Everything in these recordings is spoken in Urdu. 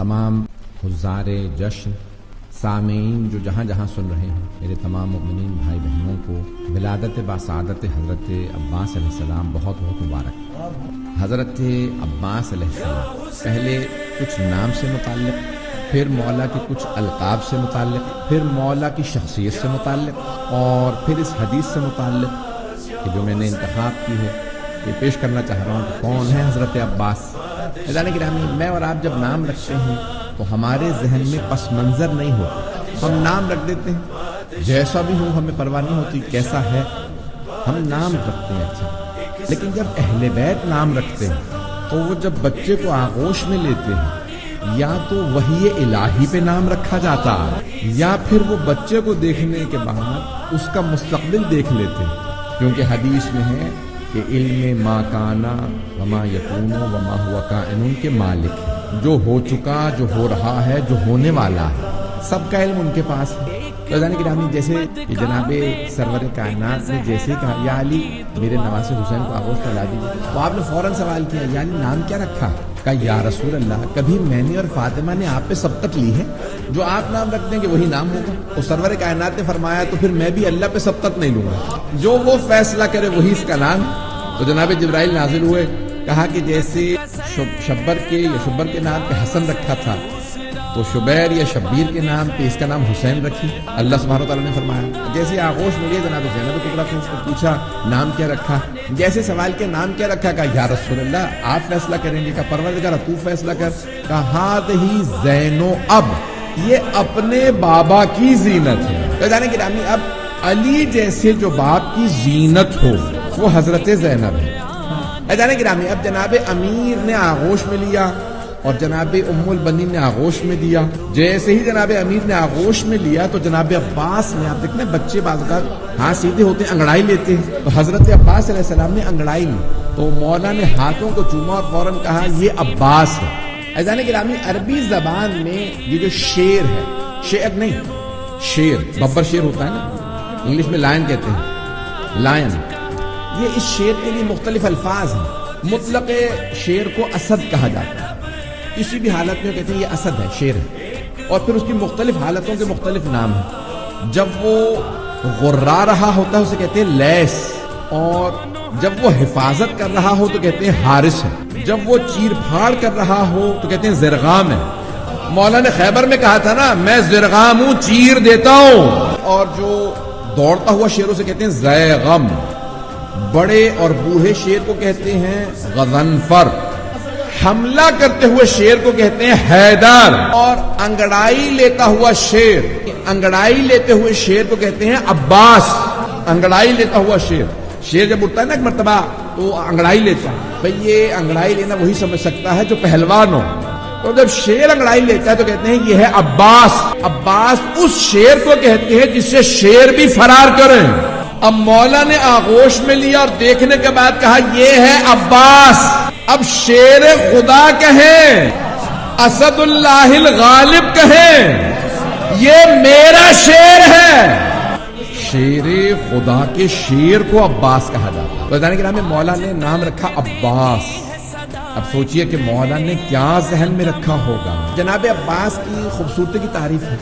تمام حضار جشن سامعین جو جہاں جہاں سن رہے ہیں، میرے تمام مومنین بھائی بہنوں کو ولادت باسعادت حضرت عباس علیہ السلام بہت بہت مبارک۔ حضرت عباس علیہ السلام پہلے کچھ نام سے متعلق، پھر مولا کے کچھ القاب سے متعلق، پھر مولا کی شخصیت سے متعلق، اور پھر اس حدیث سے متعلق کہ جو میں نے انتخاب کی ہے یہ پیش کرنا چاہ رہا ہوں کہ کون ہے حضرت عباس۔ عزیزان گرامی، میں اور آپ جب نام رکھتے ہیں تو ہمارے ذہن میں پس منظر نہیں ہوتا، ہم نام رکھ دیتے ہیں جیسا بھی ہو، ہمیں پرواہ نہیں ہوتی کیسا ہے، ہم نام رکھتے ہیں اچھا۔ لیکن جب اہل بیت نام رکھتے ہیں تو وہ جب بچے کو آغوش میں لیتے ہیں یا تو وحی الہی پہ نام رکھا جاتا ہے یا پھر وہ بچے کو دیکھنے کے بعد اس کا مستقبل دیکھ لیتے ہیں، کیونکہ حدیث میں ہے کہ علم ما کانا وما یکون وما ہوا کائن کے مالک ہے، جو ہو چکا، جو ہو رہا ہے، جو ہونے والا ہے، سب کا علم ان کے پاس ہے۔ تو عزیزان گرامی، جیسے جناب سرور کائنات نے جیسے کہا یا علی میرے نواسے حسین کو آغوش میں لا دیجیے، تو آپ نے فوراً سوال کیا یا علی نام کیا رکھا؟ کہا یا رسول اللہ، کبھی میں نے اور فاطمہ نے آپ پہ سبقت لی ہے؟ جو آپ نام رکھ دیں گے وہی نام ہوگا۔ تو سرور کائنات نے فرمایا تو پھر میں بھی اللہ پہ سبقت نہیں لوں گا، جو وہ فیصلہ کرے وہی اس کا نام۔ تو جناب جبرائیل نازل ہوئے، کہا کہ جیسے شبر کے نام پہ حسن رکھا تھا تو شبیر یا شبیر کے نام پہ اس کا نام حسین رکھی۔ اللہ سبحانہ وتعالیٰ نے فرمایا جیسے آغوش ملی جناب زینب کبریٰ کو، اس کو پوچھا نام کیا رکھا، جیسے سوال کے نام کیا رکھا، کہا یا رسول اللہ آپ فیصلہ کریں گے، کہا پروردگار تو فیصلہ کر، کہا ہذہ زینو، اب یہ اپنے بابا کی زینت ہے۔ تو جانے گرامی، اب علی جیسے جو باپ کی زینت ہو وہ حضرت زینب ہے۔ جانے گرامی، اب جناب امیر نے آغوش میں لیا اور جناب ام البنین نے آغوش میں دیا۔ جیسے ہی جناب امیر نے آغوش میں لیا تو جناب عباس نے، آپ دیکھتے ہیں بچے بعض اوقات ہاتھ سیدھے ہوتے ہیں انگڑائی لیتے ہیں، تو حضرت عباس علیہ السلام نے انگڑائی لی تو مولا نے ہاتھوں کو چوما اور فوراً کہا یہ عباس ہے۔ عزیزان گرامی، عربی زبان میں یہ جو شیر ہے، شعر نہیں، شیر، ببر شیر ہوتا ہے نا، انگلش میں لائن کہتے ہیں، لائن، یہ اس شیر کے لیے مختلف الفاظ ہیں۔ مطلق شیر کو اسد کہا جاتا ہے، کسی بھی حالت میں کہتے ہیں یہ اسد ہے، شیر ہے، اور پھر اس کی مختلف حالتوں کے مختلف نام ہیں۔ جب وہ غرا رہا ہوتا ہے اسے کہتے ہیں لیس، اور جب وہ حفاظت کر رہا ہو تو کہتے ہیں حارس ہے، جب وہ چیر پھاڑ کر رہا ہو تو کہتے ہیں زرغام ہے۔ مولا نے خیبر میں کہا تھا نا میں زرغام ہوں، چیر دیتا ہوں، اور جو دوڑتا ہوا شیروں سے کہتے ہیں زیغم۔ بڑے اور بوڑھے شیر کو کہتے ہیں غضنفر، حملہ کرتے ہوئے شیر کو کہتے ہیں حیدر، اور انگڑائی لیتا ہوا شیر، انگڑائی لیتے ہوئے شیر کو کہتے ہیں عباس۔ انگڑائی لیتا ہوا شیر، شیر جب اٹھتا ہے نا ایک مرتبہ تو انگڑائی لیتا ہے، بھئی یہ انگڑائی لینا وہی سمجھ سکتا ہے جو پہلوان ہو، تو جب شیر انگڑائی لیتا ہے تو کہتے ہیں یہ ہے عباس۔ عباس اس شیر کو کہتے ہیں جس سے شیر بھی فرار کریں۔ اب مولا نے آغوش میں لیا اور دیکھنے کے بعد کہا یہ ہے عباس۔ اب شیر خدا کہیں، اسد اللہ الغالب کہیں، یہ میرا شیر ہے۔ شیر خدا کے شیر کو عباس کہا جاتا ہے۔ تو جانے کے نام میں مولا نے نام رکھا عباس۔ اب سوچئے کہ مولا نے کیا ذہن میں رکھا ہوگا۔ جناب عباس کی خوبصورتی کی تعریف ہے۔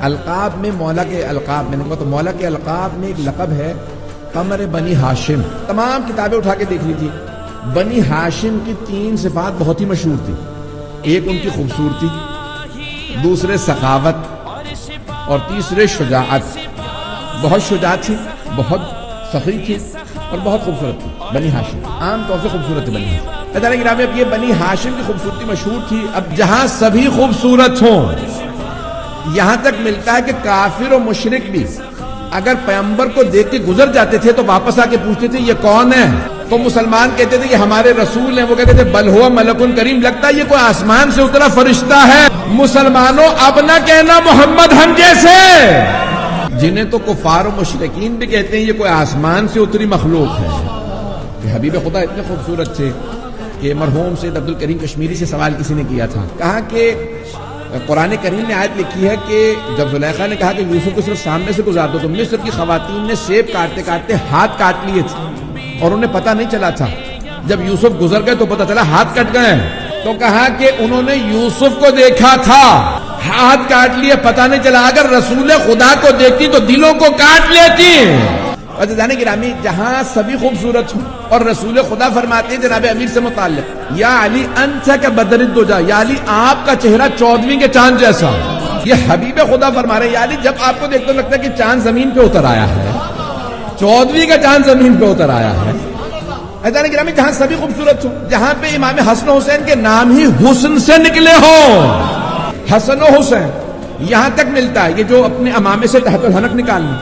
القاب میں مولا کے القاب میں نے کہا تو مولا کے القاب میں ایک لقب ہے قمر بنی ہاشم۔ تمام کتابیں اٹھا کے دیکھ لیجیے، بنی ہاشم کی 3 صفات بہت ہی مشہور تھی۔ ایک ان کی خوبصورتی، دوسرے سخاوت، اور تیسرے شجاعت۔ بہت شجاعت تھی، بہت سخی تھی، اور بہت خوبصورت تھی بنی ہاشم۔ عام طور سے خوبصورت بنی ہاشم۔ گرامی، اب یہ بنی ہاشم کی خوبصورتی مشہور تھی۔ اب جہاں سبھی خوبصورت ہوں، یہاں تک ملتا ہے کہ کافر و مشرک بھی اگر پیغمبر کو دیکھ کے گزر جاتے تھے تو واپس آ کے پوچھتے تھے یہ کون ہے، تو مسلمان کہتے تھے یہ ہمارے رسول ہیں، وہ کہتے تھے بل ہوا ملک کریم، لگتا ہے یہ کوئی آسمان سے اترا فرشتہ ہے۔ مسلمانوں اب نہ کہنا محمد ہم جیسے، جنہیں تو کفار و مشرکین بھی کہتے ہیں یہ کوئی آسمان سے اتری مخلوق ہے۔ کہ حبیب خدا اتنے خوبصورت تھے کہ مرحوم سید عبد الکریم کشمیری سے سوال کسی نے کیا تھا، کہا کہ قرآن کریم نے آیت لکھی ہے کہ جب زلیخا نے کہا کہ یوسف کو صرف سامنے سے گزار دو تو مصر کی خواتین نے سیب کاٹتے کاٹتے ہاتھ کاٹ لیے تھے اور انہیں پتہ نہیں چلا تھا، جب یوسف گزر گئے تو پتہ چلا ہاتھ کٹ گئے ہیں۔ تو کہا کہ انہوں نے یوسف کو دیکھا تھا، ہاتھ کاٹ لیے، پتہ نہیں چلا، اگر رسول خدا کو دیکھتی تو دلوں کو کاٹ لیتی۔ عزیزان گرامی، جہاں سبھی خوبصورت ہوں اور رسول خدا فرماتے ہیں جناب امیر سے متعلق، یا علی انت کا بدر الدجا، یا علی آپ کا چہرہ 14ویں کے چاند جیسا۔ یہ حبیب خدا فرما رہے ہیں، یا علی جب آپ کو دیکھتے لگتا ہے کہ چاند زمین پہ اتر آیا ہے، 14ویں کا چاند زمین پہ اتر آیا ہے۔ عزیزان گرامی، جہاں سبھی خوبصورت ہوں، جہاں پہ امام حسن و حسین کے نام ہی حسن سے نکلے ہوں، حسن و حسین یہاں تک ملتا ہے، یہ جو اپنے امامے سے تحت الحنک نکالنا،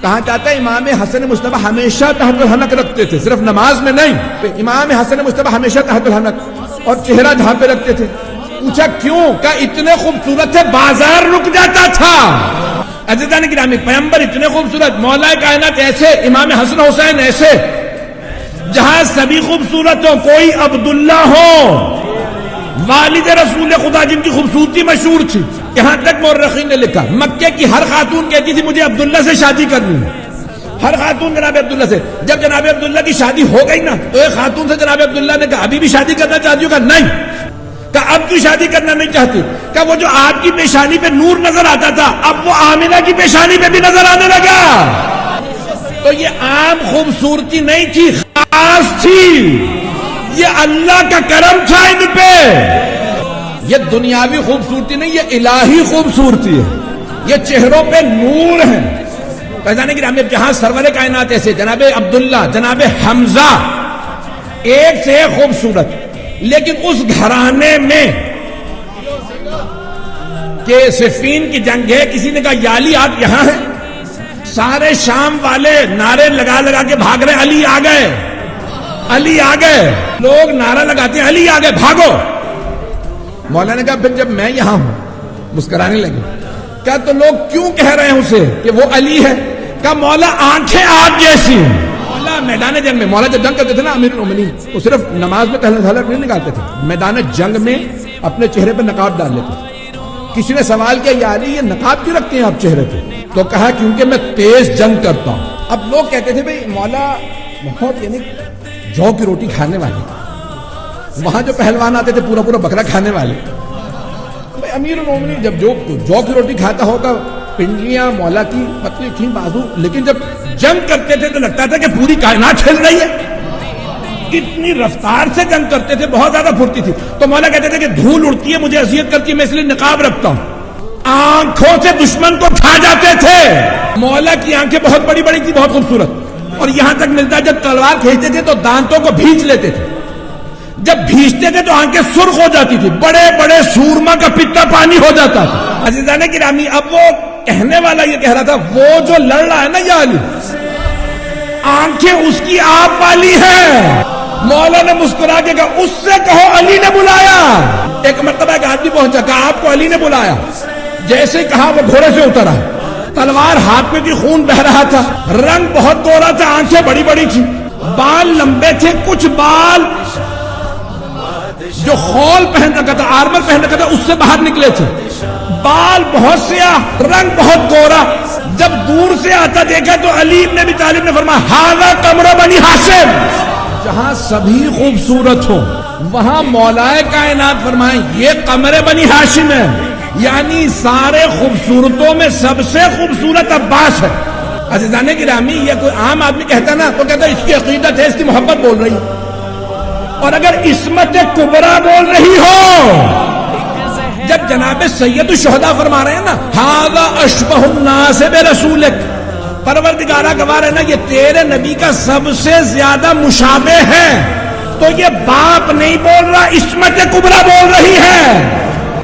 کہا جاتا ہے امام حسن مجتبی ہمیشہ تحت الحنک رکھتے تھے، صرف نماز میں نہیں، امام حسن مجتبی ہمیشہ تحت الحنک، اور چہرہ جہاں پہ رکھتے تھے۔ پوچھا کیوں؟ کہا اتنے خوبصورت تھے بازار رک جاتا تھا۔ عزیزان گرامی، پیغمبر اتنے خوبصورت، مولا کائنات ایسے، امام حسن حسین ایسے، جہاں سبھی خوبصورت ہو، کوئی عبداللہ ہو، والد رسول خدا جن کی خوبصورتی مشہور تھی، یہاں تک مورخین نے لکھا مکے کی ہر خاتون کہتی تھی مجھے عبداللہ سے شادی کرنی ہے، ہر خاتون جناب عبداللہ سے۔ جب جناب عبداللہ کی شادی ہو گئی نا تو ایک خاتون سے جناب عبداللہ نے کہا ابھی بھی شادی کرنا چاہتی ہو؟ کہا نہیں۔ کہا اب کیوں شادی کرنا نہیں چاہتی؟ کہا وہ جو آپ کی پیشانی پہ نور نظر آتا تھا اب وہ آمنہ کی پیشانی پہ بھی نظر آنے لگا۔ تو یہ عام خوبصورتی نہیں تھی، خاص تھی، یہ اللہ کا کرم تھا ان پہ، یہ دنیاوی خوبصورتی نہیں، یہ الہی خوبصورتی ہے، یہ چہروں پہ نور ہے۔ پہچانے گرامی، جہاں سرور کائنات ایسے جناب عبداللہ، جناب حمزہ، ایک سے ایک خوبصورت، لیکن اس گھرانے میں کہ صفین کی جنگ ہے، کسی نے کہا یا علی آپ یہاں ہیں، سارے شام والے نعرے لگا لگا کے بھاگ رہے، علی آ گئے، علی آ گئے، لوگ نعرہ لگاتے ہیں علی آ گئے، بھاگو۔ مولا نے کہا پھر جب میں یہاں ہوں، مسکرانے لگے، کہا تو لوگ کیوں کہہ رہے ہیں اسے کہ وہ علی ہے؟ کہا مولا آنکھیں آگ جیسی ہیں۔ مولا میدان جنگ میں، مولا جب جنگ کرتے تھے نا امیر المومنین، وہ صرف نماز میں تہلک نہیں نکالتے تھے، میدان جنگ میں اپنے چہرے پہ نقاب ڈال لیتے تھے۔ کسی نے سوال کیا یا علی یہ نقاب کیوں رکھتے ہیں آپ چہرے پہ؟ تو کہا کیونکہ میں تیز جنگ کرتا ہوں۔ اب لوگ کہتے تھے بھئی مولا بہت یعنی جو کی روٹی کھانے والے، وہاں جو پہلوان آتے تھے پورا پورا بکرا کھانے والے، بھئی امیر المومنین جب جو کی روٹی کھاتا ہوگا، پنڈلیاں مولا کی پتلی تھیں، بازو، لیکن جب جنگ کرتے تھے تو لگتا تھا کہ پوری کائنات ہل رہی ہے، اتنی رفتار سے جنگ کرتے تھے، بہت زیادہ پھرتی تھی۔ تو مولا کہتے تھے کہ دھول اڑتی ہے، مجھے اذیت کرتی ہے، میں اس لیے نقاب رکھتا ہوں۔ آنکھوں سے دشمن کو کھا جاتے تھے۔ مولا کی آنکھیں بہت بڑی بڑی تھی، بہت خوبصورت، اور یہاں تک ملتا ہے جب تلوار کھینچتے تھے تو دانتوں کو بھینچ لیتے تھے، جب بھینچتے تھے تو آنکھیں سرخ ہو جاتی تھی، بڑے بڑے سورما کا پتا پانی ہو جاتا تھا۔ عزیزان گرامی، اب وہ کہنے والا یہ کہہ رہا تھا وہ جو لڑ رہا ہے نا یا علی، آنکھیں اس کی آپ والی ہیں۔ مولا نے مسکرا کے کہا اس سے کہو علی نے بلایا۔ ایک مرتبہ ایک آدمی پہنچا، کہا آپ کو علی نے بلایا۔ جیسے ہی کہا وہ گھوڑے سے اترا، تلوار ہاتھ میں تھی، خون بہ رہا تھا، رنگ بہت گورا تھا، آنکھیں بڑی بڑی تھی، بال لمبے تھے، کچھ بال جو خول پہن رکھا تھا، آرمر پہن رکھا تھا، اس سے باہر نکلے تھے، بال بہت سیاہ، رنگ بہت گورا۔ جب دور سے آتا دیکھا تو علی ابن ابی طالب نے فرمایا ھذا قمر بنی ہاشم۔ جہاں سبھی خوبصورت ہو وہاں مولا کائنات فرمائیں یہ قمر بنی ہاشم ہے، یعنی سارے خوبصورتوں میں سب سے خوبصورت عباس ہے۔ عزیزان گرامی، یہ کوئی عام آدمی کہتا نا تو کہتا اس کی عقیدت ہے، اس کی محبت بول رہی ہے، اور اگر عصمت کبریٰ بول رہی ہو، جب جناب سید الشہداء فرما رہے ہیں نا ھذا اشبہ الناس برسولک، پروردگارہ گوار ہے نا یہ تیرے نبی کا سب سے زیادہ مشابہ ہے، تو یہ باپ نہیں بول رہا، عصمت کبریٰ بول رہی ہے۔